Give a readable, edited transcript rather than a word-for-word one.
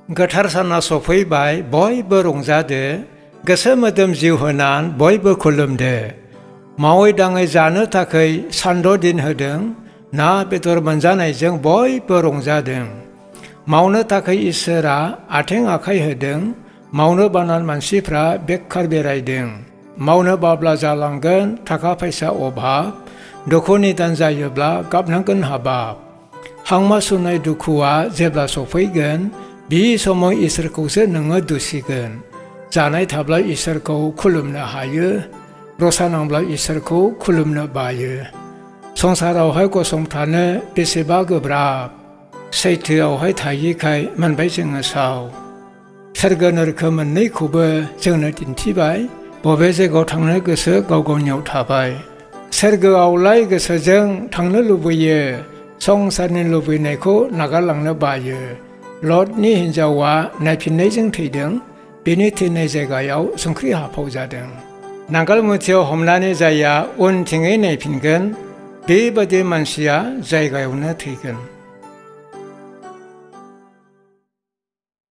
गोथार साना सफैबाय बयबो रंजादो गोसो मोदोम जिउ होनानै बयबो खुलुमदो मावै दाङै जानो थाखाय सान्द' दिन होदों ना बेदर मोनजानायजों बयबो रंजादों मावनो थाखाय इसोरा आथिं आखाइ होदों मावनो बानान मानसिफ्रा बेखार बेरायदों मावनो बाब्ला जालांगोन थाखा फैसा अभाब दुखु निदान जायोब्ला गाबनांगोन हाबाब हांमा सुनाय दुखुआ जेब्ला सफैगोन बे समाव इसोरखौसो नोङो दुसिगोन जानाय थाब्ला इसोरखौ खुलुमनो हायो रसा नांब्ला इसोरखौ खुलुमनो बायो संसारावहाय गसंथानो बेसेबा गोब्राब सैथोआवहाय थायिखाय मोनबाय जोङो साव सोरगो नोरखो मोननैखौबो जोंनो दिन्थिबाय बबे जायगायाव थांनो गोसो गाव गावनियाव थाबाय सोरगोआवलाय गोसोजों थांनो लुबैयो संसारनि लुबैनायखौ नागारलांनो बायो लटनि हिन्जावा नायफिननायजों थैदों बेनि थैनाय जायगायाव संख्रि हाफाव जादों नांगोल मुथियाव हमनानै जाया उनथिङै नायफिनगोन बेबादि मानसिया जायगायावनो थैगोन।